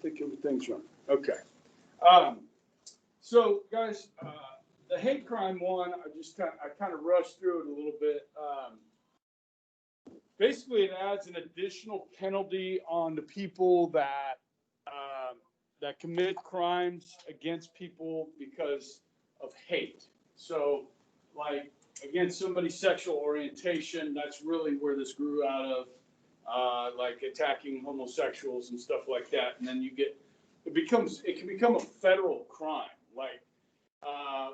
think everything's right. Okay. So guys, the hate crime one, I kind of rushed through it a little bit. Basically, it adds an additional penalty on the people that commit crimes against people because of hate. So, like against somebody's sexual orientation, that's really where this grew out of. Like attacking homosexuals and stuff like that, and then it can become a federal crime, like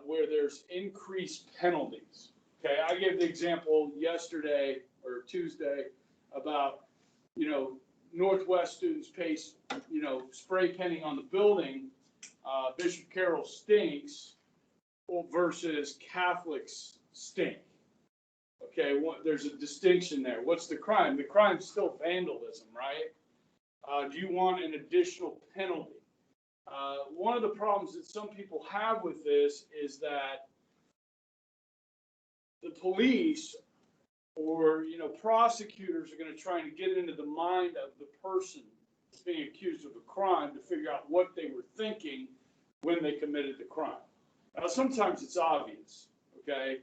where there's increased penalties. Okay, I gave the example yesterday or Tuesday about Northwest students face spray painting on the building, Bishop Carroll stinks, versus Catholics stink. Okay, there's a distinction there. What's the crime? The crime's still vandalism, right? Do you want an additional penalty? One of the problems that some people have with this is that the police or prosecutors are going to try and get into the mind of the person that's being accused of a crime to figure out what they were thinking when they committed the crime. Now, sometimes it's obvious, okay?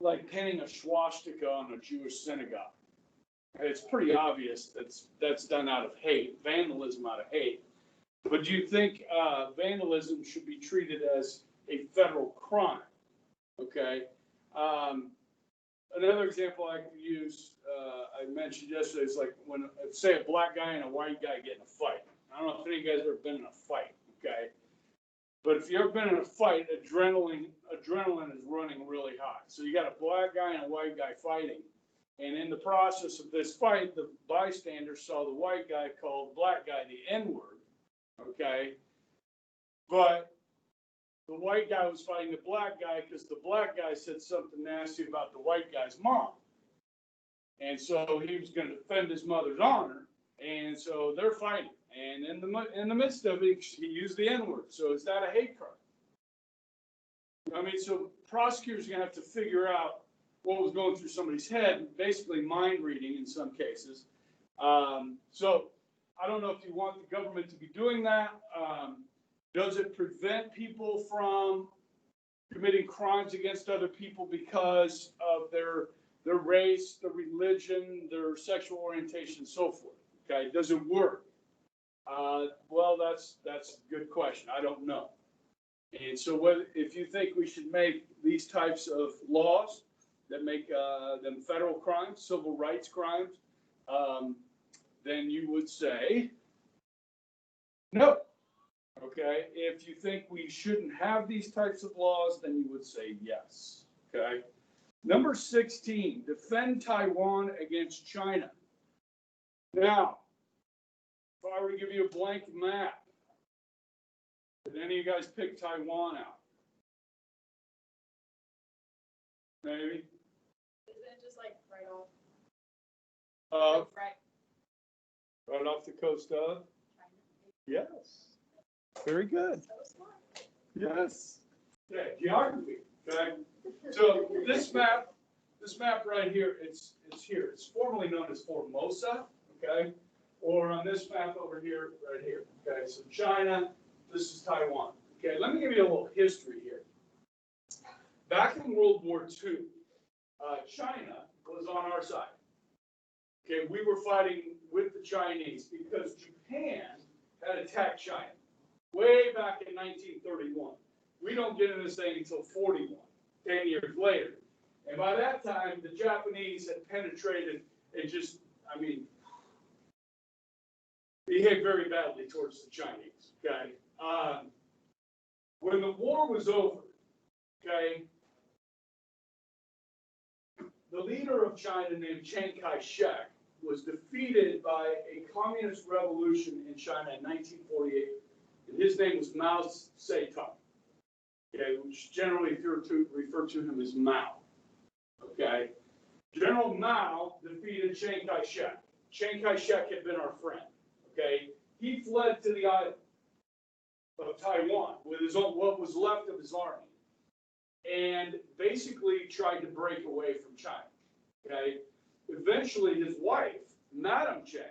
Like painting a swastika on a Jewish synagogue. It's pretty obvious that's done out of hate, vandalism out of hate. But do you think vandalism should be treated as a federal crime? Okay. Another example I could use, I mentioned yesterday, is like when, say, a black guy and a white guy get in a fight. I don't know if any of you guys have ever been in a fight, okay? But if you've ever been in a fight, adrenaline is running really high. So you got a black guy and a white guy fighting. And in the process of this fight, the bystanders saw the white guy call the black guy the N-word, okay? But the white guy was fighting the black guy because the black guy said something nasty about the white guy's mom. And so he was going to defend his mother's honor. And so they're fighting. And in the midst of it, he used the N-word. So is that a hate crime? I mean, so prosecutors are going to have to figure out what was going through somebody's head, basically mind reading in some cases. So I don't know if you want the government to be doing that. Does it prevent people from committing crimes against other people because of their race, their religion, their sexual orientation, and so forth? Okay, does it work? Well, that's a good question. I don't know. And so if you think we should make these types of laws that make them federal crimes, civil rights crimes, then you would say no. Okay. If you think we shouldn't have these types of laws, then you would say yes. Okay. Number 16, defend Taiwan against China. Now, if I were to give you a blank map, did any of you guys pick Taiwan out? Maybe? Isn't it just like right off? Right off the coast of? China. Yes. Very good. So smart. Yes. Okay, geography. Okay. So this map right here, it's here. It's formerly known as Formosa. Okay. Or on this map over here, right here. Okay. So China. This is Taiwan. Okay. Let me give you a little history here. Back in World War II, China was on our side. Okay. We were fighting with the Chinese because Japan had attacked China way back in 1931. We don't get into this thing until 41, 10 years later. And by that time, the Japanese had penetrated and just, I mean, behaved very badly towards the Chinese, okay? When the war was over, okay, the leader of China named Chiang Kai-shek was defeated by a communist revolution in China in 1948. And his name was Mao Zedong, okay, which generally refer to him as Mao. Okay, General Mao defeated Chiang Kai-shek. Chiang Kai-shek had been our friend. Okay, he fled to the island of Taiwan with what was left of his army, and basically tried to break away from China. Okay, eventually his wife, Madame Chiang,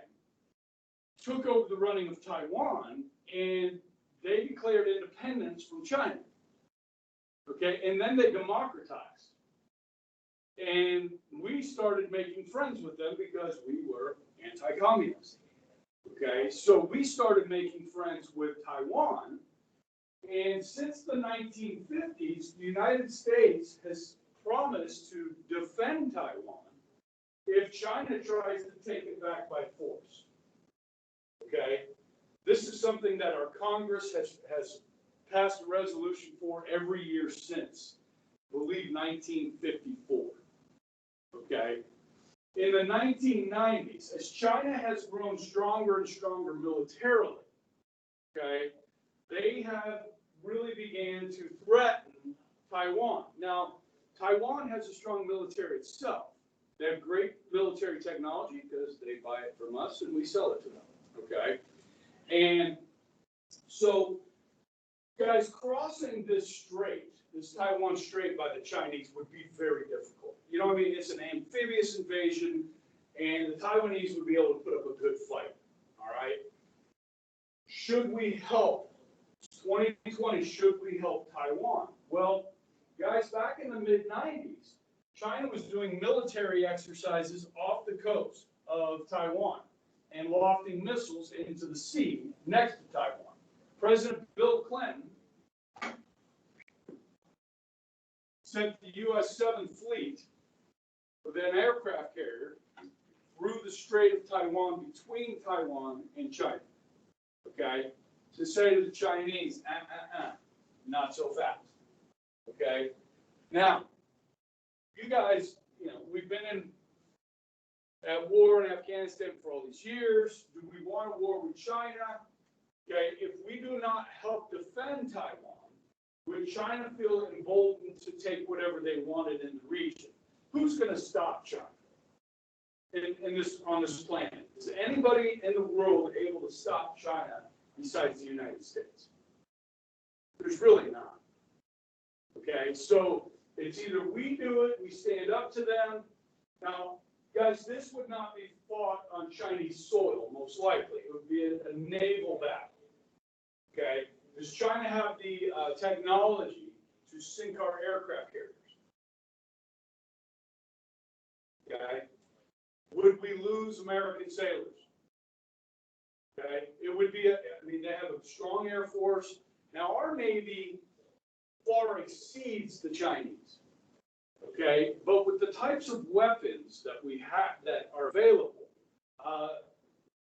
took over the running of Taiwan, and they declared independence from China. Okay, and then they democratized. And we started making friends with them because we were anti-communist. Okay, so we started making friends with Taiwan. And since the 1950s, the United States has promised to defend Taiwan if China tries to take it back by force. Okay, this is something that our Congress has passed a resolution for every year since, I believe, 1954. Okay, in the 1990s, as China has grown stronger and stronger militarily, okay, they have really began to threaten Taiwan. Now, Taiwan has a strong military itself. They have great military technology because they buy it from us and we sell it to them. Okay, and so, guys, crossing this strait, this Taiwan Strait by the Chinese would be very difficult. You know what I mean? It's an amphibious invasion, and the Taiwanese would be able to put up a good fight. All right. Should we help? 2020, should we help Taiwan? Well, guys, back in the mid-90s, China was doing military exercises off the coast of Taiwan and lofting missiles into the sea next to Taiwan. President Bill Clinton sent the U.S. 7th Fleet with an aircraft carrier through the Strait of Taiwan between Taiwan and China. Okay? To say to the Chinese, not so fast. Okay? Now, you guys, we've been at war in Afghanistan for all these years. Do we want a war with China? Okay, if we do not help defend Taiwan, would China feel emboldened to take whatever they wanted in the region? Who's going to stop China on this planet? Is anybody in the world able to stop China besides the United States? There's really not. Okay, so it's either we do it, we stand up to them. Now, guys, this would not be fought on Chinese soil, most likely. It would be a naval battle. Okay, does China have the technology to sink our aircraft carriers? Okay, would we lose American sailors? Okay, it would be, they have a strong Air Force. Now, our Navy far exceeds the Chinese. Okay, but with the types of weapons that we have that are available,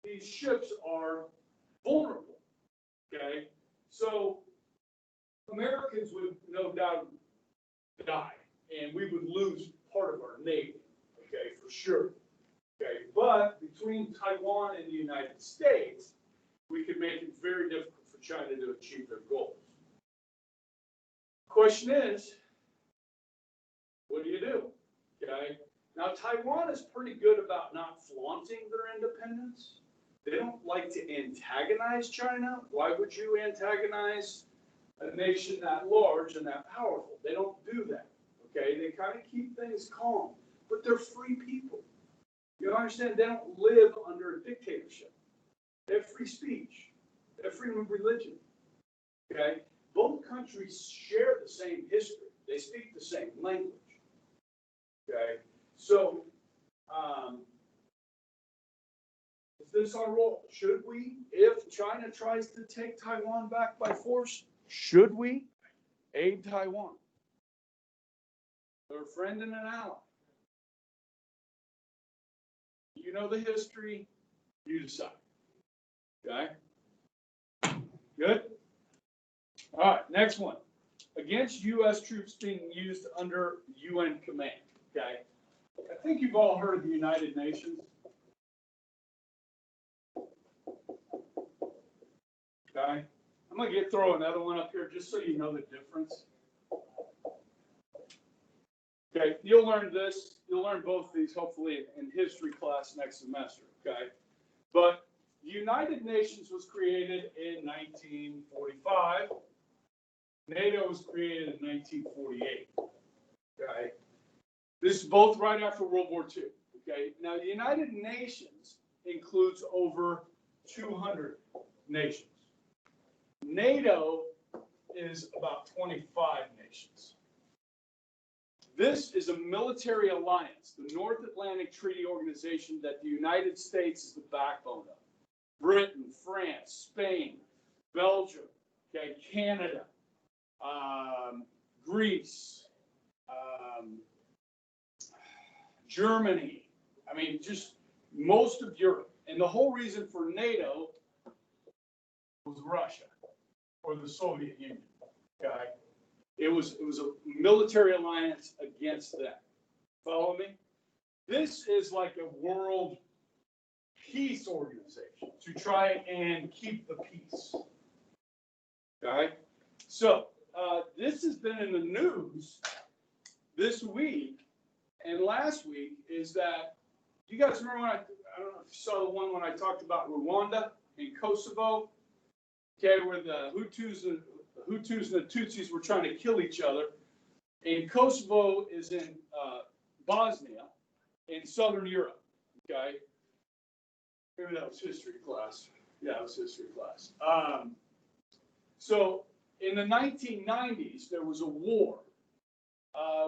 these ships are vulnerable. Okay, so Americans would no doubt die, and we would lose part of our Navy. Okay, for sure. Okay, but between Taiwan and the United States, we could make it very difficult for China to achieve their goals. Question is, what do you do? Okay, now Taiwan is pretty good about not flaunting their independence. They don't like to antagonize China. Why would you antagonize a nation that large and that powerful? They don't do that. Okay, they kind of keep things calm, but they're free people. You understand? They don't live under a dictatorship. They have free speech. They have freedom of religion. Okay, both countries share the same history. They speak the same language. Okay, so is this our role? Should we, if China tries to take Taiwan back by force, should we aid Taiwan? They're a friend and an ally. You know the history, you decide. Okay? Good? All right, next one. Against U.S. troops being used under UN command. Okay? I think you've all heard of the United Nations. Okay? I'm going to throw another one up here just so you know the difference. Okay, you'll learn this. You'll learn both of these hopefully in history class next semester. Okay? But the United Nations was created in 1945. NATO was created in 1948. Okay? This is both right after World War II. Okay? Now, the United Nations includes over 200 nations. NATO is about 25 nations. This is a military alliance, the North Atlantic Treaty Organization, that the United States is the backbone of. Britain, France, Spain, Belgium, okay, Canada, Greece, Germany. I mean, just most of Europe. And the whole reason for NATO was Russia or the Soviet Union. Okay, it was a military alliance against them. Follow me? This is like a world peace organization to try and keep the peace. Okay, so this has been in the news this week and last week. Is that, you guys remember when I don't know if you saw the one when I talked about Rwanda and Kosovo, okay, where the Hutus and the Tutsis were trying to kill each other. And Kosovo is in Bosnia, in southern Europe, okay? Maybe that was history class. Yeah, it was history class. So in the 1990s, there was a war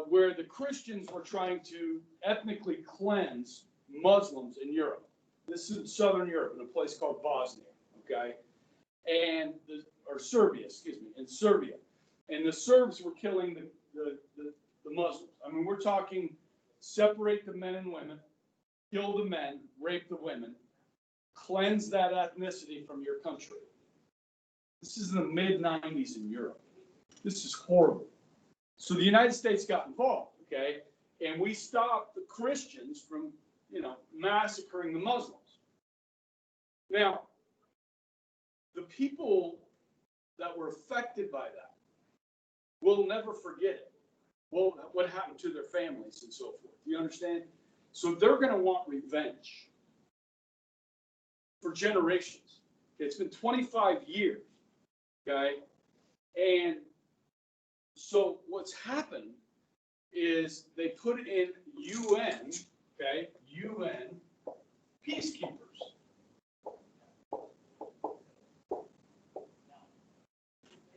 where the Christians were trying to ethnically cleanse Muslims in Europe. This is in southern Europe, in a place called Bosnia, okay? Or Serbia, excuse me, in Serbia. And the Serbs were killing the Muslims. I mean, we're talking separate the men and women, kill the men, rape the women, cleanse that ethnicity from your country. This is in the mid-90s in Europe. This is horrible. So the United States got involved, okay? And we stopped the Christians from, massacring the Muslims. Now, the people that were affected by that will never forget it. Well, what happened to their families and so forth. Do you understand? So they're going to want revenge for generations. It's been 25 years, okay? And so what's happened is they put in UN, okay, UN peacekeepers.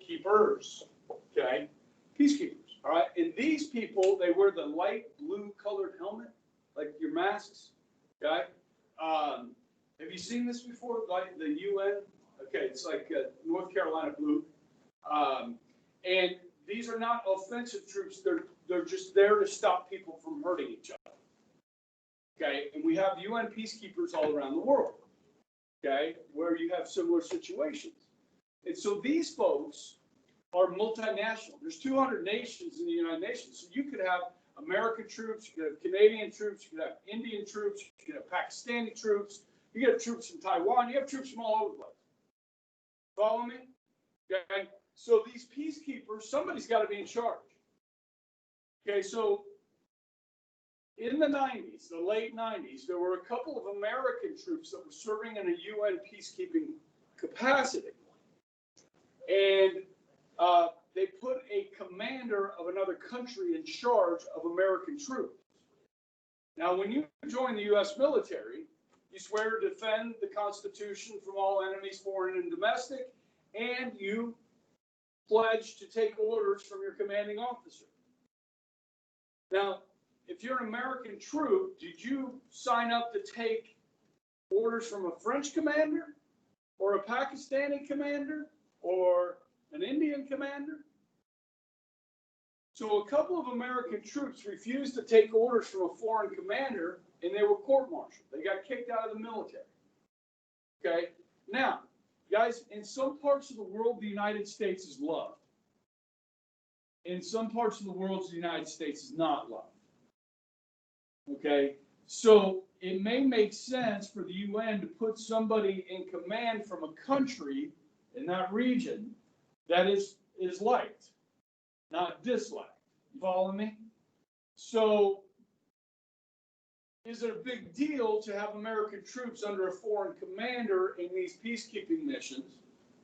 Keepers, okay, peacekeepers, all right? And these people, they wear the light blue colored helmet, like your masks, okay? Have you seen this before, like the UN? Okay, it's like North Carolina blue. And these are not offensive troops. They're just there to stop people from hurting each other. Okay, and we have UN peacekeepers all around the world, okay, where you have similar situations. And so these folks are multinational. There's 200 nations in the United Nations. So you could have American troops, you could have Canadian troops, you could have Indian troops, you could have Pakistani troops, you could have troops from Taiwan, you have troops from all over the place. Follow me? Okay. So these peacekeepers, somebody's got to be in charge. Okay, so in the 90s, the late 90s, there were a couple of American troops that were serving in a UN peacekeeping capacity. And they put a commander of another country in charge of American troops. Now, when you join the U.S. military, you swear to defend the Constitution from all enemies, foreign and domestic, and you pledge to take orders from your commanding officer. Now, if you're an American troop, did you sign up to take orders from a French commander or a Pakistani commander or an Indian commander? So a couple of American troops refused to take orders from a foreign commander, and they were court-martialed. They got kicked out of the military. Okay? Now, guys, in some parts of the world, the United States is loved. In some parts of the world, the United States is not loved. Okay? So it may make sense for the UN to put somebody in command from a country in that region that is liked, not disliked. You follow me? So is it a big deal to have American troops under a foreign commander in these peacekeeping missions?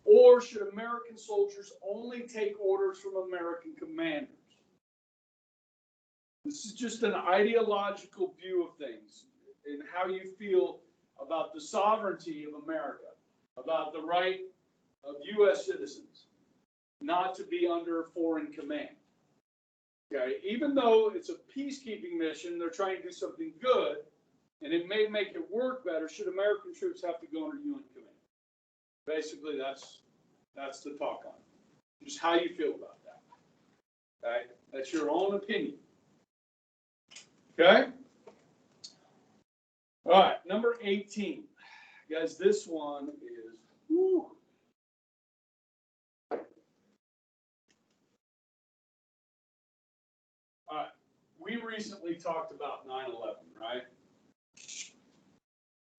Or should American soldiers only take orders from American commanders? This is just an ideological view of things and how you feel about the sovereignty of America. about the right of U.S. citizens not to be under foreign command. Okay, even though it's a peacekeeping mission, they're trying to do something good, and it may make it work better. Should American troops have to go under UN command? Basically, that's the talk on it. Just how you feel about that. Okay, that's your own opinion. Okay. All right, number 18, guys. This one is. Woo. All right, we recently talked about 9/11, right?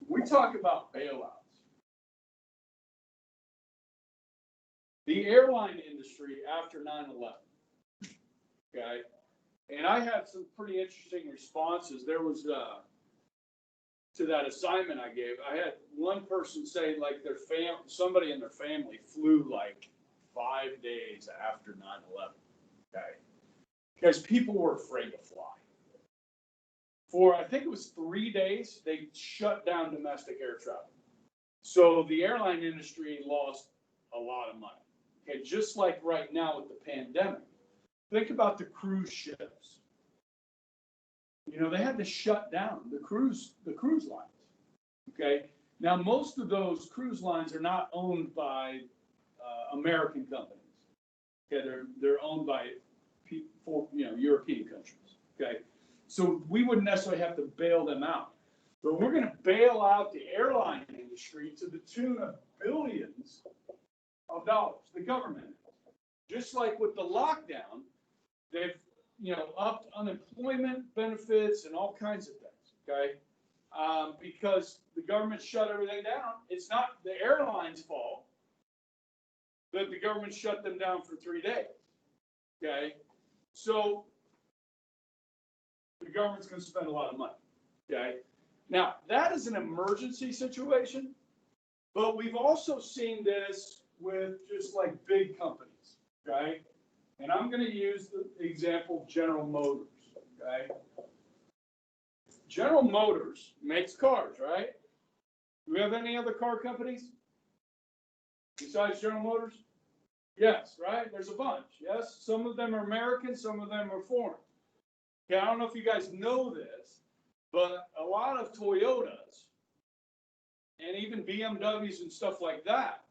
We talk about bailouts. The airline industry after 9/11, okay? And I had some pretty interesting responses. There was, to that assignment I gave, I had one person say like somebody in their family flew like 5 days after 9/11, okay? Because people were afraid to fly. For, I think it was 3 days, they shut down domestic air travel. So the airline industry lost a lot of money. Okay, just like right now with the pandemic. Think about the cruise ships. You know, they had to shut down the cruise lines. Okay, now most of those cruise lines are not owned by American companies. Okay, they're owned by European countries. Okay, so we wouldn't necessarily have to bail them out, but we're going to bail out the airline industry to the tune of billions of dollars. The government, just like with the lockdown, they've upped unemployment benefits and all kinds of things. Okay, because the government shut everything down. It's not the airline's fault that the government shut them down for 3 days. Okay, so the government's going to spend a lot of money. Okay, now that is an emergency situation, but we've also seen this with just like big companies. Okay, and I'm going to use the example of General Motors. Okay, General Motors makes cars, right? Do we have any other car companies besides General Motors? Yes, right? There's a bunch. Yes, some of them are American, some of them are foreign. Okay, I don't know if you guys know this, but a lot of Toyotas and even BMWs and stuff like that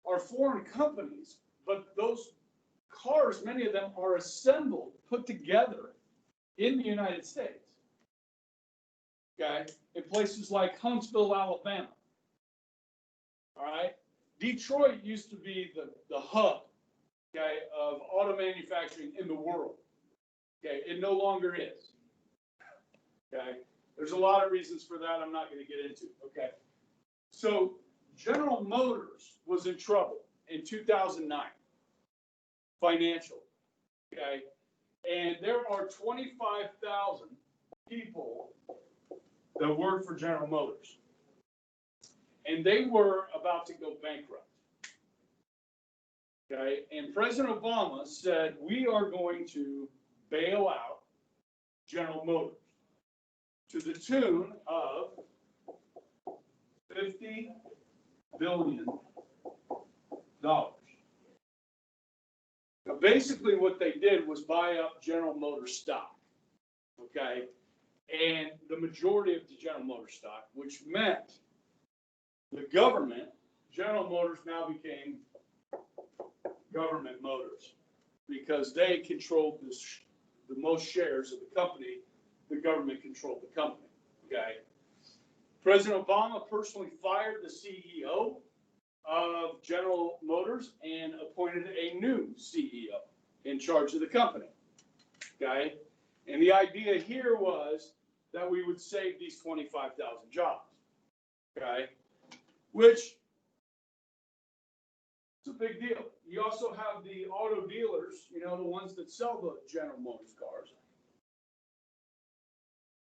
are foreign companies, but those cars, many of them are assembled, put together in the United States. Okay, in places like Huntsville, Alabama. All right, Detroit used to be the hub, okay, of auto manufacturing in the world. Okay, it no longer is. Okay, there's a lot of reasons for that I'm not going to get into. Okay, so General Motors was in trouble in 2009, financially. Okay, and there are 25,000 people that work for General Motors, and they were about to go bankrupt. Okay, and President Obama said, we are going to bail out General Motors to the tune of $50 billion. Now, basically what they did was buy up General Motors stock. Okay, and the majority of the General Motors stock, which meant the government, General Motors now became Government Motors because they controlled the most shares of the company. The government controlled the company. Okay, President Obama personally fired the CEO of General Motors and appointed a new CEO in charge of the company. Okay, and the idea here was that we would save these 25,000 jobs. Okay, which is a big deal. You also have the auto dealers, the ones that sell the General Motors cars.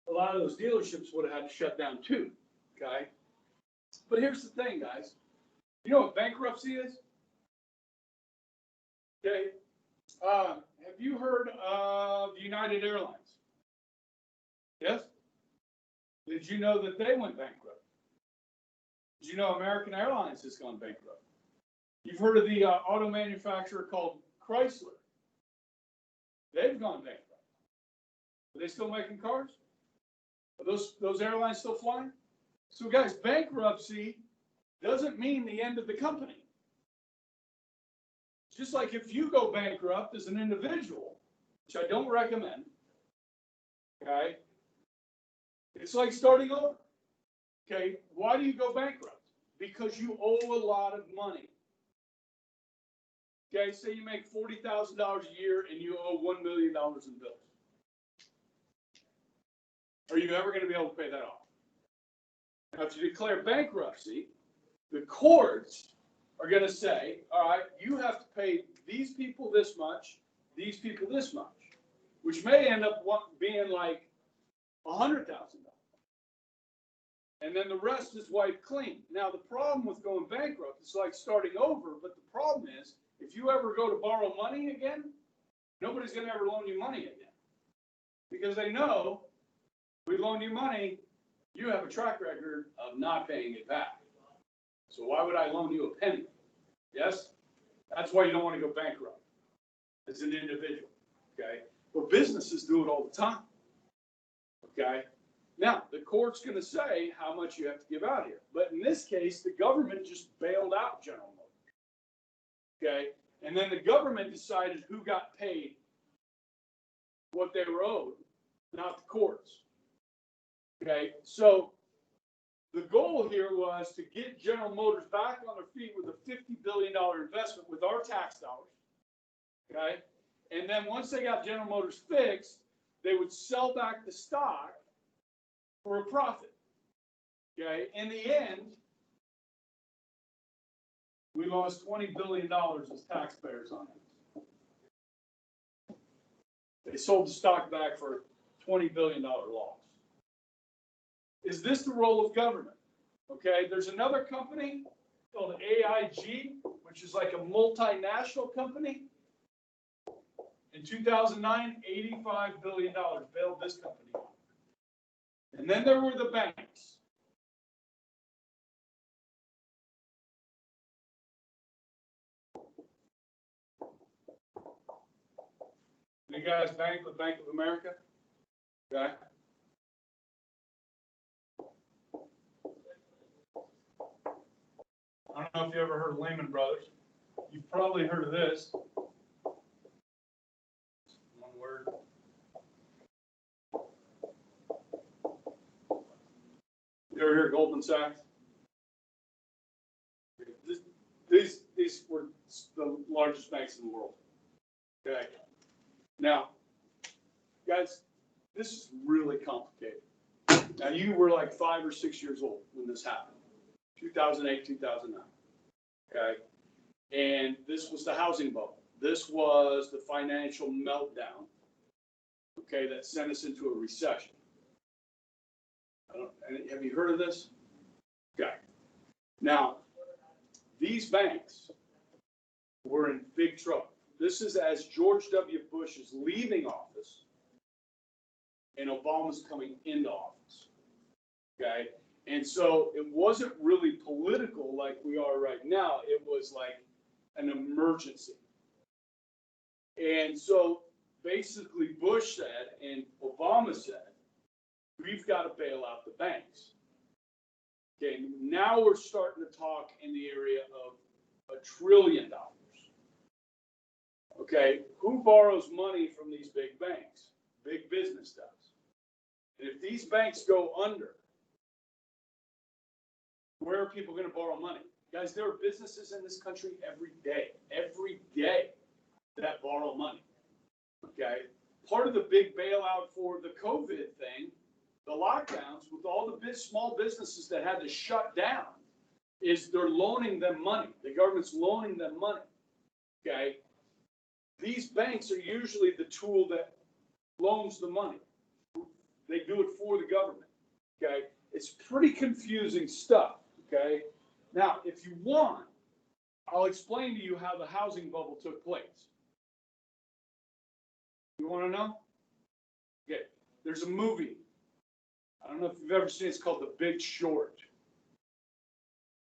A lot of those dealerships would have had to shut down too. Okay, but here's the thing, guys. You know what bankruptcy is? Okay, have you heard of United Airlines? Yes? Did you know that they went bankrupt? Did you know American Airlines has gone bankrupt? You've heard of the auto manufacturer called Chrysler. They've gone bankrupt. Are they still making cars? Are those airlines still flying? So guys, bankruptcy doesn't mean the end of the company. Just like if you go bankrupt as an individual, which I don't recommend, okay, it's like starting over. Okay, why do you go bankrupt? Because you owe a lot of money. Okay, say you make $40,000 a year and you owe $1 million in bills. Are you ever going to be able to pay that off? Now, if you declare bankruptcy, the courts are going to say, all right, you have to pay these people this much, these people this much, which may end up being like $100,000. And then the rest is wiped clean. Now, the problem with going bankrupt is like starting over, but the problem is, if you ever go to borrow money again, nobody's going to ever loan you money again. Because they know, we loan you money, you have a track record of not paying it back. So why would I loan you a penny? Yes? That's why you don't want to go bankrupt as an individual, okay? But businesses do it all the time, okay? Now, the court's going to say how much you have to give out here. But in this case, the government just bailed out General Motors, okay? And then the government decided who got paid what they were owed, not the courts, okay? So the goal here was to get General Motors back on their feet with a $50 billion investment with our tax dollars, okay? And then once they got General Motors fixed, they would sell back the stock for a profit, okay? In the end, we lost $20 billion as taxpayers on it. They sold the stock back for a $20 billion loss. Is this the role of government? Okay, there's another company called AIG, which is like a multinational company. In 2009, $85 billion bailed this company out. And then there were the banks. You guys bank with Bank of America? Okay. I don't know if you ever heard of Lehman Brothers. You've probably heard of this. One word. You ever hear of Goldman Sachs? These were the largest banks in the world. Okay. Now, guys, this is really complicated. Now, you were like 5 or 6 years old when this happened. 2008, 2009, okay? And this was the housing bubble. This was the financial meltdown, okay, that sent us into a recession. Have you heard of this? Okay. Now, these banks were in big trouble. This is as George W. Bush is leaving office and Obama's coming into office, okay? And so it wasn't really political like we are right now. It was like an emergency. And so basically Bush said, and Obama said, we've got to bail out the banks. Okay, now we're starting to talk in the area of $1 trillion. Okay, who borrows money from these big banks? Big business does. And if these banks go under, where are people going to borrow money? Guys, there are businesses in this country every day that borrow money, okay? Part of the big bailout for the COVID thing, the lockdowns with all the small businesses that had to shut down, is they're loaning them money. The government's loaning them money, okay? These banks are usually the tool that loans the money. They do it for the government, okay? It's pretty confusing stuff. Okay. Now, if you want, I'll explain to you how the housing bubble took place. You want to know? Okay. There's a movie. I don't know if you've ever seen it. It's called The Big Short.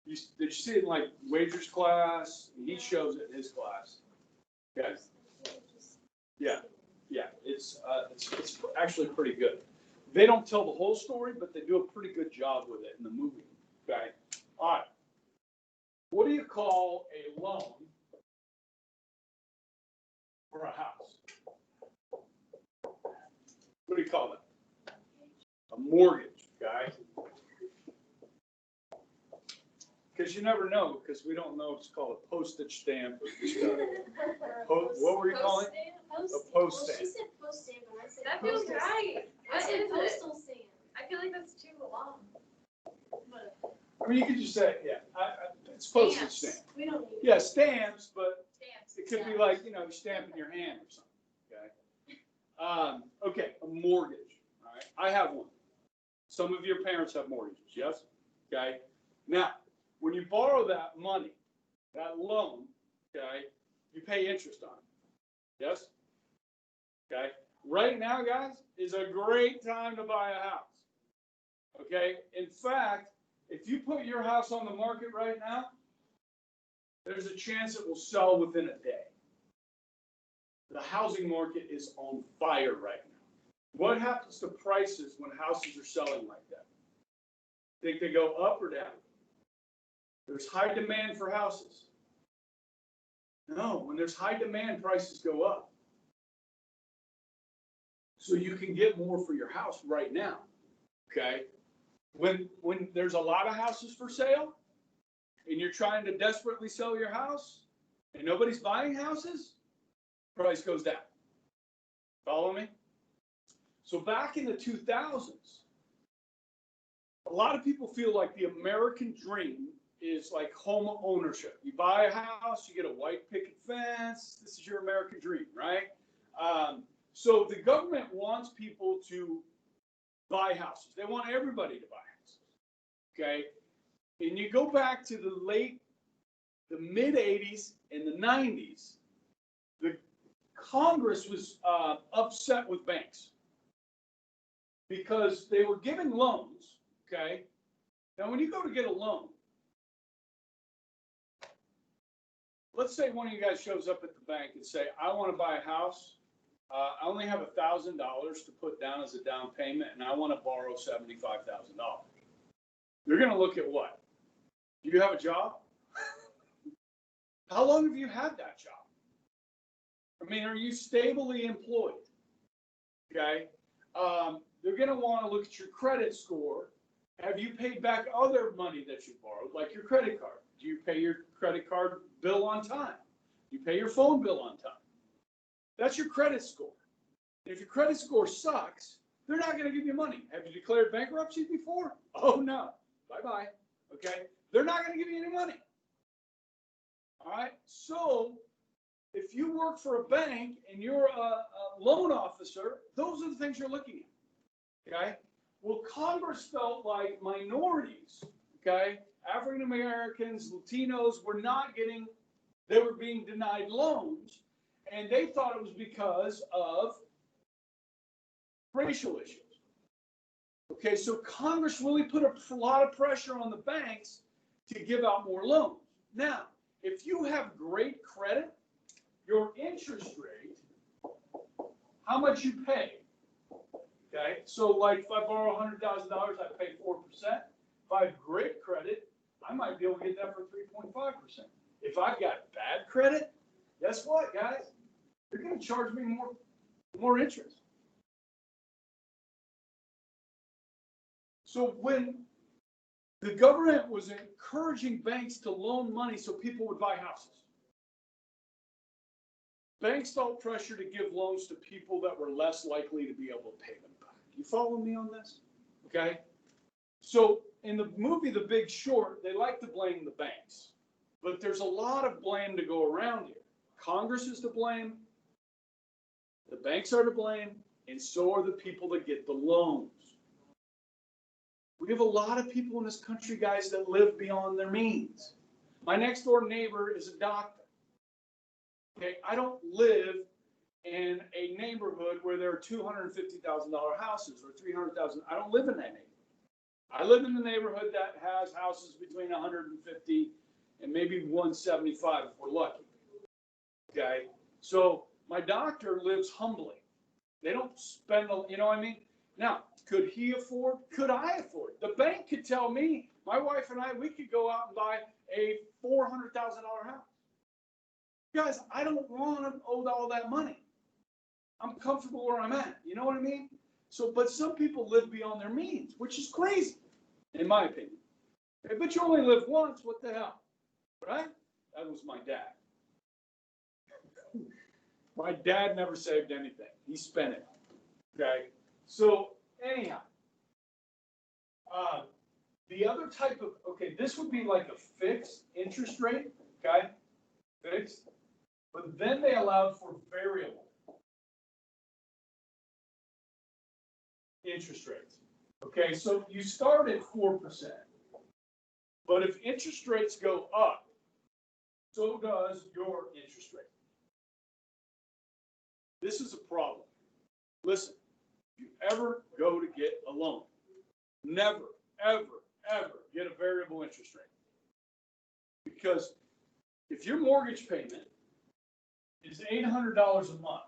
Did you see it in like Wager's class? He shows it in his class. Guys, yeah, it's actually pretty good. They don't tell the whole story, but they do a pretty good job with it in the movie. Okay, all right. What do you call a loan for a house? What do you call it? A mortgage, guys. Because you never know, because we don't know if it's called a postage stamp. What were you calling it? A post stamp. She said post stamp, and I said That feels postal right. I What said is it? postal stamp. I feel like that's too long. But I mean, you could just say, yeah, it's postage Stamps. stamp. We don't need. Yeah, stamps, but stamps. it could be like, you stamping your hand or something, okay? Okay, a mortgage, all right? I have one. Some of your parents have mortgages, yes? Okay? Now, when you borrow that money, that loan, okay, you pay interest on it, yes? Okay? Right now, guys, is a great time to buy a house, okay? In fact, if you put your house on the market right now, there's a chance it will sell within a day. The housing market is on fire right now. What happens to prices when houses are selling like that? Think they go up or down? There's high demand for houses. No, when there's high demand, prices go up. So you can get more for your house right now, okay? When there's a lot of houses for sale and you're trying to desperately sell your house and nobody's buying houses, price goes down. Follow me? So back in the 2000s, a lot of people feel like the American dream is like home ownership. You buy a house, you get a white picket fence. This is your American dream, right? So the government wants people to buy houses. They want everybody to buy houses, okay? And you go back to the mid 80s and the 90s, the Congress was upset with banks because they were giving loans, okay? Now, when you go to get a loan, let's say one of you guys shows up at the bank and say, I want to buy a house. I only have $1,000 to put down as a down payment, and I want to borrow $75,000. They're going to look at what? Do you have a job? How long have you had that job? I mean, are you stably employed? Okay. They're going to want to look at your credit score. Have you paid back other money that you borrowed, like your credit card? Do you pay your credit card bill on time? Do you pay your phone bill on time? That's your credit score. If your credit score sucks, they're not going to give you money. Have you declared bankruptcy before? Oh, no. Bye-bye. Okay? They're not going to give you any money. All right? So if you work for a bank and you're a loan officer, those are the things you're looking at. Okay? Well, Congress felt like minorities, okay, African Americans, Latinos were not getting, they were being denied loans, and they thought it was because of racial issues. Okay, so Congress really put a lot of pressure on the banks to give out more loans. Now, if you have great credit, your interest rate, how much you pay. Okay, so like if I borrow $100,000, I pay 4%. If I have great credit, I might be able to get that for 3.5%. If I've got bad credit, guess what, guys? They're going to charge me more interest. So when the government was encouraging banks to loan money so people would buy houses, banks felt pressure to give loans to people that were less likely to be able to pay them back. You follow me on this? Okay? So in the movie The Big Short, they like to blame the banks. But there's a lot of blame to go around here. Congress is to blame, the banks are to blame, and so are the people that get the loans. We have a lot of people in this country, guys, that live beyond their means. My next door neighbor is a doctor. Okay, I don't live in a neighborhood where there are $250,000 houses or $300,000. I don't live in that neighborhood. I live in the neighborhood that has houses between 150 and maybe 175 if we're lucky. Okay? So my doctor lives humbly. They don't spend, you know what I mean? Now, could he afford? Could I afford? The bank could tell me, my wife and I, we could go out and buy a $400,000 house. Guys, I don't want to owe all that money. I'm comfortable where I'm at. You know what I mean? So, but some people live beyond their means, which is crazy, in my opinion. But you only live once, what the hell? Right? That was my dad. My dad never saved anything. He spent it. Okay? So, anyhow, the other type of, okay, this would be like a fixed interest rate, okay? Fixed. But then they allowed for variable interest rates. Okay, so you start at 4%. But if interest rates go up, so does your interest rate. This is a problem. Listen, if you ever go to get a loan, never, ever, ever get a variable interest rate. Because if your mortgage payment is $800 a month,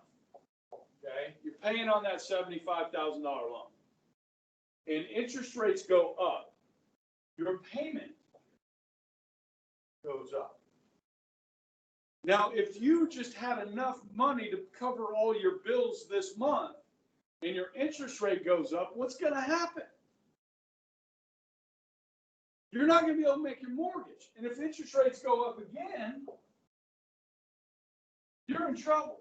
okay, you're paying on that $75,000 loan, and interest rates go up, your payment goes up. Now, if you just had enough money to cover all your bills this month, and your interest rate goes up, what's going to happen? You're not going to be able to make your mortgage. And if interest rates go up again, you're in trouble.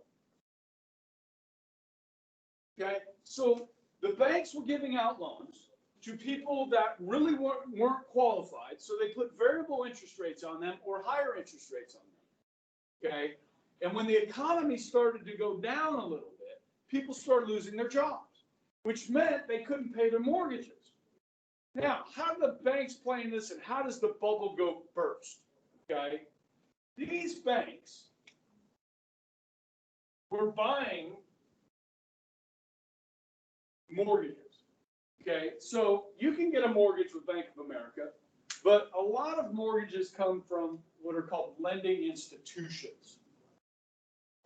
Okay? So the banks were giving out loans to people that really weren't qualified, so they put variable interest rates on them or higher interest rates on them. Okay? And when the economy started to go down a little bit, people started losing their jobs, which meant they couldn't pay their mortgages. Now, how do the banks play in this, and how does the bubble go burst? Okay? These banks were buying mortgages. Okay? So you can get a mortgage with Bank of America, but a lot of mortgages come from what are called lending institutions.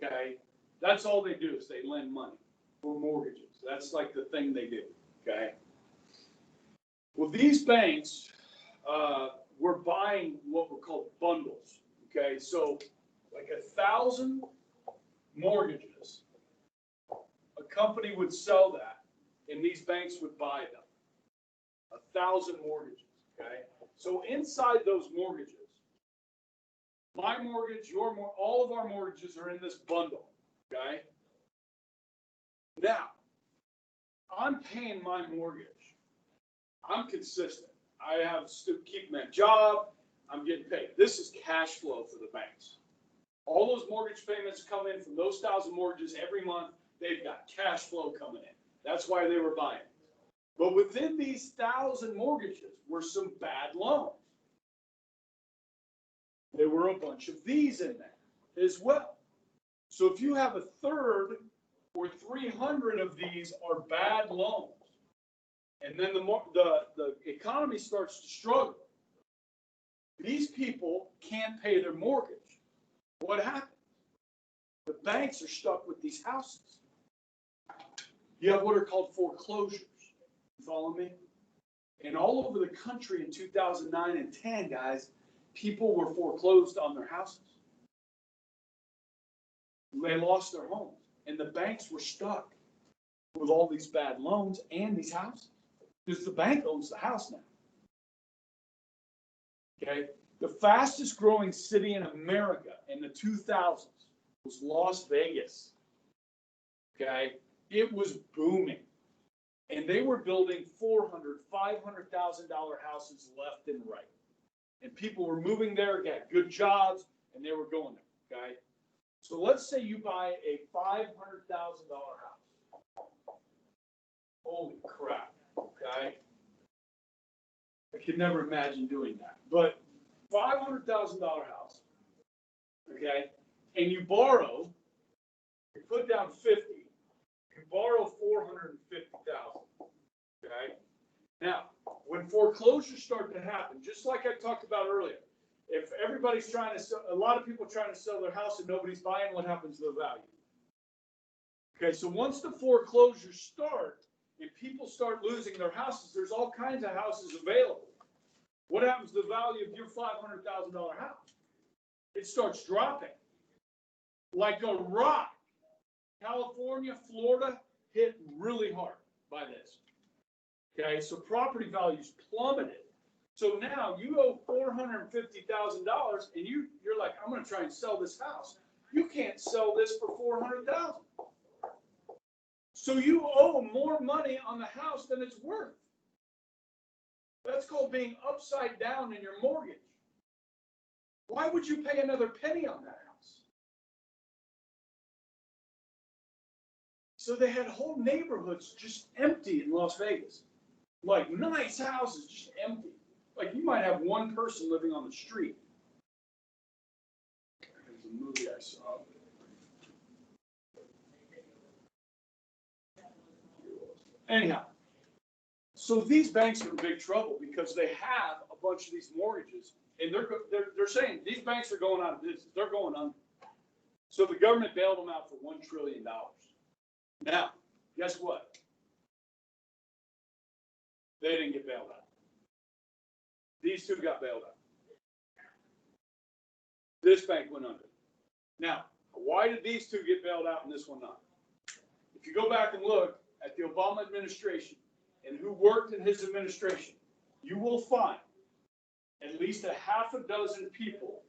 Okay? That's all they do is they lend money for mortgages. That's like the thing they do. Okay? Well, these banks were buying what were called bundles. Okay, so like 1,000 mortgages, a company would sell that, and these banks would buy them. 1,000 mortgages. Okay, so inside those mortgages, my mortgage, your mortgage, all of our mortgages are in this bundle. Okay. Now, I'm paying my mortgage. I'm consistent. I have to keep my job. I'm getting paid. This is cash flow for the banks. All those mortgage payments come in from those 1,000 mortgages every month. They've got cash flow coming in. That's why they were buying. But within these 1,000 mortgages were some bad loans. There were a bunch of these in there as well. So if you have a third or 300 of these are bad loans, and then the economy starts to struggle, these people can't pay their mortgage. What happens? The banks are stuck with these houses. You have what are called foreclosures. You follow me? And all over the country in 2009 and 10, guys, people were foreclosed on their houses. They lost their homes. And the banks were stuck with all these bad loans and these houses. Because the bank owns the house now. Okay? The fastest growing city in America in the 2000s was Las Vegas. Okay? It was booming. And they were building $400,000, $500,000 houses left and right. And people were moving there, got good jobs, and they were going there. Okay? So let's say you buy a $500,000 house. Holy crap. Okay? I could never imagine doing that. But $500,000 house, okay, and you borrow, you put down 50, you borrow 450,000. Okay? Now, when foreclosures start to happen, just like I talked about earlier, if everybody's trying to sell, a lot of people trying to sell their house and nobody's buying, what happens to the value? Okay, so once the foreclosures start and people start losing their houses, there's all kinds of houses available. What happens to the value of your $500,000 house? It starts dropping like a rock. California, Florida hit really hard by this. Okay, so property values plummeted. So now you owe $450,000 and you're like, I'm going to try and sell this house. You can't sell this for $400,000. So you owe more money on the house than it's worth. That's called being upside down in your mortgage. Why would you pay another penny on that house? So they had whole neighborhoods just empty in Las Vegas. Like nice houses, just empty. Like you might have one person living on the street. There's a movie I saw. Anyhow, so these banks are in big trouble because they have a bunch of these mortgages, and they're saying these banks are going out of business. They're going under. So the government bailed them out for $1 trillion. Now, guess what? They didn't get bailed out. These two got bailed out. This bank went under. Now, why did these two get bailed out and this one not? If you go back and look at the Obama administration and who worked in his administration, you will find at least a half a dozen people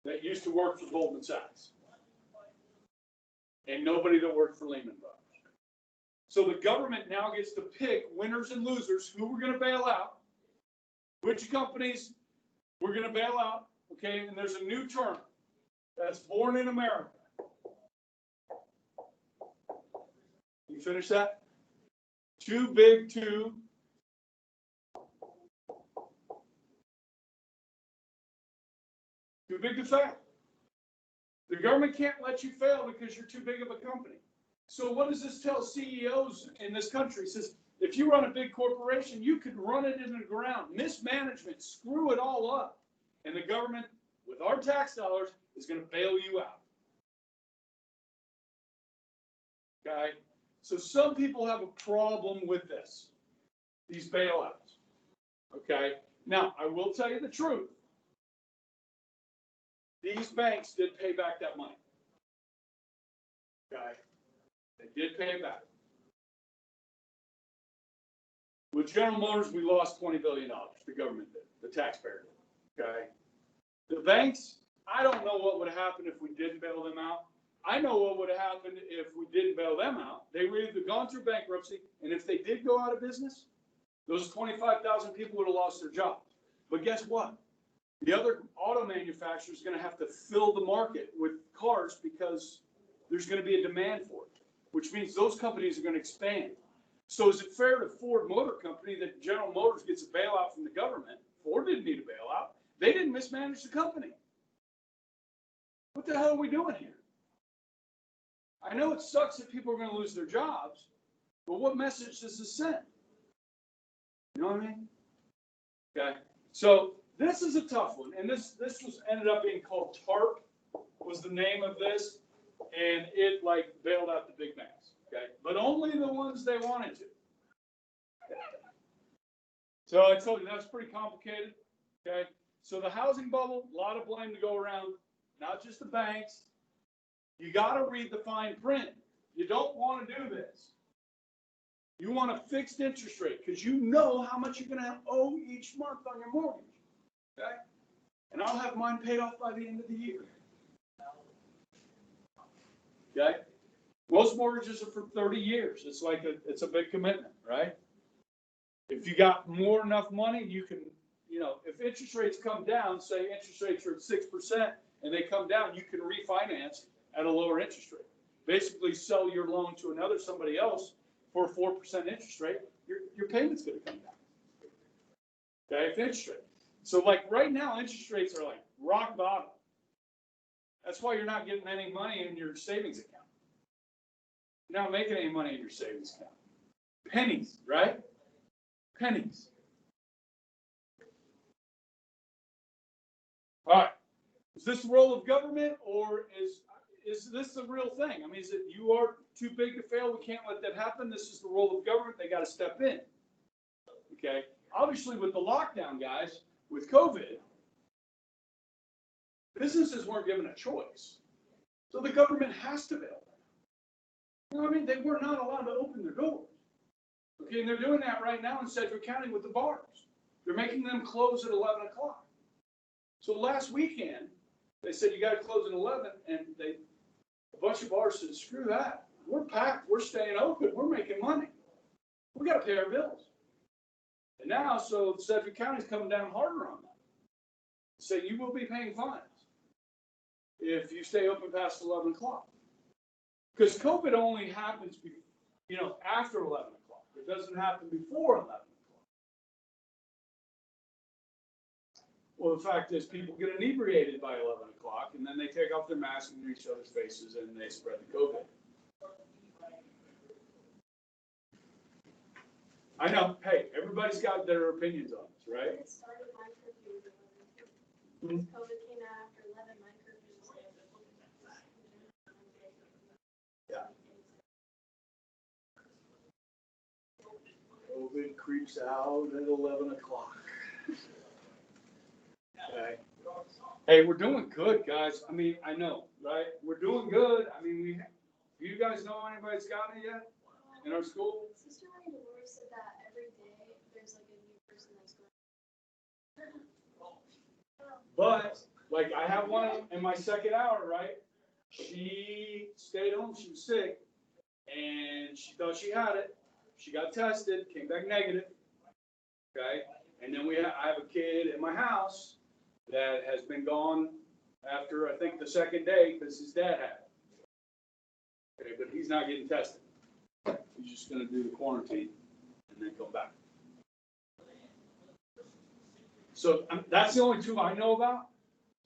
that used to work for Goldman Sachs. And nobody that worked for Lehman Brothers. So the government now gets to pick winners and losers, who we're going to bail out, which companies we're going to bail out, okay? And there's a new term that's born in America. You finish that? Too big to fail. The government can't let you fail because you're too big of a company. So what does this tell CEOs in this country? It says, if you run a big corporation, you could run it into the ground, mismanagement, screw it all up. And the government, with our tax dollars, is going to bail you out. Okay? So some people have a problem with this, these bailouts. Okay? Now, I will tell you the truth. These banks did pay back that money. Okay? They did pay it back. With General Motors, we lost $20 billion. The government did. The taxpayer did. Okay? The banks, I don't know what would have happened if we didn't bail them out. I know what would have happened if we didn't bail them out. They would have gone through bankruptcy, and if they did go out of business, those 25,000 people would have lost their jobs. But guess what? The other auto manufacturer is going to have to fill the market with cars because there's going to be a demand for it, which means those companies are going to expand. So is it fair to Ford Motor Company that General Motors gets a bailout from the government? Ford didn't need a bailout. They didn't mismanage the company. What the hell are we doing here? I know it sucks that people are going to lose their jobs, but what message does this send? You know what I mean? Okay. So this is a tough one, and this was ended up being called TARP, was the name of this, and it like bailed out the big banks. Okay, but only the ones they wanted to. So I told you that's pretty complicated. Okay, so the housing bubble, a lot of blame to go around, not just the banks. You got to read the fine print. You don't want to do this. You want a fixed interest rate because you know how much you're going to owe each month on your mortgage. Okay, and I'll have mine paid off by the end of the year. Okay. Most mortgages are for 30 years. It's like it's a big commitment, right? If you got more enough money, you can, if interest rates come down, say interest rates are at 6% and they come down, you can refinance at a lower interest rate. Basically sell your loan to somebody else for a 4% interest rate, your payment's going to come down. Okay, if interest rate. So like right now, interest rates are like rock bottom. That's why you're not getting any money in your savings account. You're not making any money in your savings account. Pennies, right? Pennies. All right. Is this the role of government, or is this the real thing? I mean, is it you are too big to fail? We can't let that happen. This is the role of government. They got to step in. Okay. Obviously, with the lockdown, guys, with COVID, businesses weren't given a choice. So the government has to bail them. You know what I mean? They were not allowed to open their doors. Okay, and they're doing that right now in Sedgwick County with the bars. They're making them close at 11 o'clock. So last weekend, they said you got to close at 11, and a bunch of bars said, screw that. We're packed. We're staying open. We're making money. We got to pay our bills. And now, so Sedgwick County's coming down harder on that. Say you will be paying fines if you stay open past 11 o'clock. Because COVID only happens, after 11 o'clock. It doesn't happen before 11 o'clock. Well, the fact is, people get inebriated by 11 o'clock, and then they take off their masks in each other's faces, and they spread the COVID. I know. Hey, everybody's got their opinions on this, right? It started my curfew. When COVID came out after 11, my curfew was like. Yeah. COVID creeps out at 11 o'clock. Okay. Hey, we're doing good, guys. I mean, I know, right? We're doing good. I mean, do you guys know anybody's gotten it yet in our school? Sister Mary Dolores said that every day there's like a new person that's going. But, like, I have one in my second hour, right? She stayed home. She was sick, and she thought she had it. She got tested, came back negative. Okay, and then I have a kid in my house that has been gone after, I think, the second day because his dad had it. Okay, but he's not getting tested. He's just going to do the quarantine and then come back. So that's the only two I know about.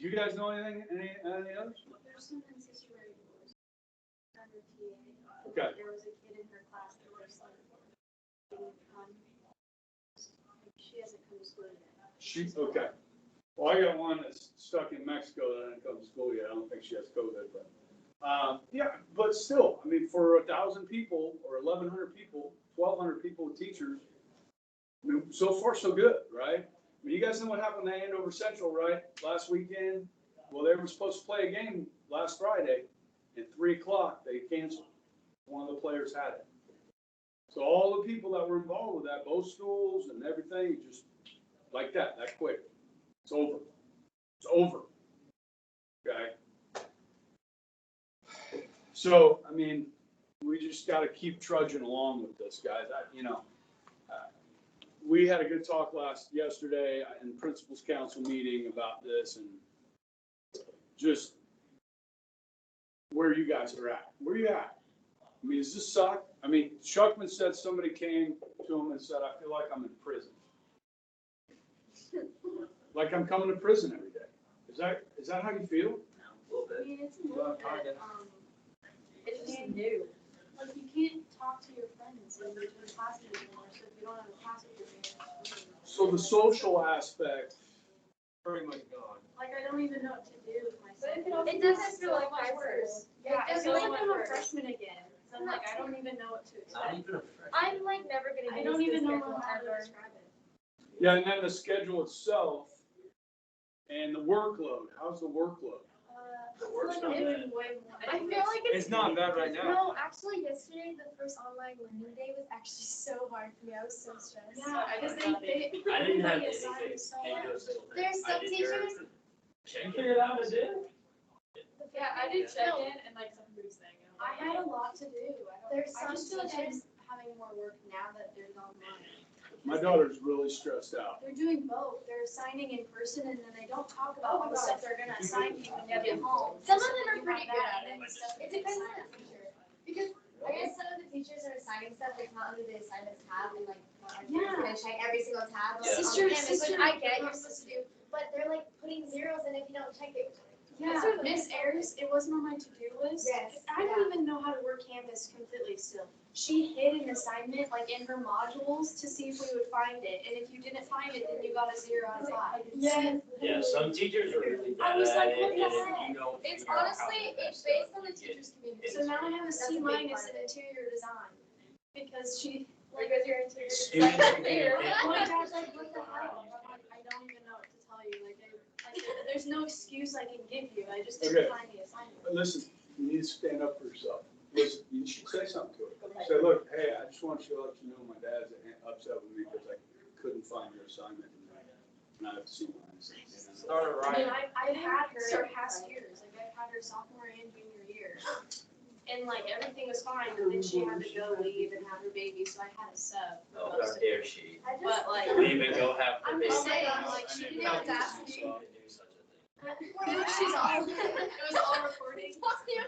Do you guys know anything? Any others? There's some in Sister Mary Dolores. Under TA. Okay. There was a kid in her class that was like, didn't come. She hasn't come to school yet. Okay. Well, I got one that's stuck in Mexico that hasn't come to school yet. I don't think she has COVID, but but still, I mean, for 1,000 people or 1,100 people, 1,200 people with teachers, I mean, so far so good, right? I mean, you guys know what happened to Andover Central, right? Last weekend. Well, they were supposed to play a game last Friday at 3 o'clock. They canceled. One of the players had it. So all the people that were involved with that, both schools and everything, just like that quick. It's over. It's over. Okay. So, I mean, we just got to keep trudging along with this, guys. We had a good talk yesterday in Principals Council meeting about this and just where you guys are at. Where are you at? I mean, does this suck? I mean, Shuckman said somebody came to him and said, I feel like I'm in prison. Like I'm coming to prison every day. Is that how you feel? A little I bit. mean, it's a little bit, it's just new. Like, you can't talk to your friends in between classes anymore, so if you don't have a class with your friends. So the social aspect, Pretty much gone. Like, I don't even know what to do with myself. It doesn't feel like high school. Yeah, I It feel like feels I'm a like freshman again. So I'm like, I don't even know what to Not expect. even a freshman. I'm like never gonna I get don't used to even know schedule how to ever. describe it. yeah, and then the schedule itself and the workload. How's the workload? The I work's feel like I'm not doing way more. I feel like It's not bad right now. No, actually yesterday, the first online learning day was actually so hard for me. I was so stressed. Yeah, because they I didn't have everybody anything. assigned so Can't do a much. single thing. There's I some did teachers- yours. Can you figure it out how to do? Yeah, I did check in and like somebody's saying. I had a lot to do. There's I some just feel like I'm teachers- having more work now that there's online. My daughter's really stressed out. They're doing both. They're assigning in person and then they don't talk about all the stuff they're gonna assign you when you get home. Some of So them are you pretty have good that, at and it. then stuff It gets depends on assigned. the teacher. Because I guess some of the teachers are assigning stuff that's not under the assignments tab and like, Yeah. you're gonna check every single tab. Yeah. on Sister- campus, which sister- I get, you're supposed to do, but they're like putting zeros in if you don't check it. Yeah, Miss Ayers, it wasn't on my to-do list. Yes, I don't even know how to work Canvas completely still. She hid an assignment like in her modules to see if we would find it, and if you didn't find it, then you got a 0 out of 5. Yes. Yeah, some teachers are really I bad was at like, it, what and the if heck? you don't It's figure out how honestly, to do that it's stuff, based on the you get- teacher's community. So now I have a That's C a big minus part in of it. interior design, because she, Like with your interior. Students Like, are there. getting- my dad's like, what the hell? I'm like, I don't even know what to tell you, like, I said, there's no excuse I can give you, I just didn't Okay. find the assignment. But listen, you need to stand up for yourself. Listen, you should say something to her. Say, look, hey, I just want to let you know my dad's upset with me because I couldn't find your assignment. And I have to see mine. Start a I mean, riot. I've had her past years, like I've had her sophomore and junior year. And like everything was fine, but then she had to go leave and have her baby, so I had a sub. Oh, for most how of dare it. she. But like, Leave and go have her I'm baby. just saying, gosh. like, she didn't Yeah, have that's to. So to do such a thing. She's all, it was all recording. What's the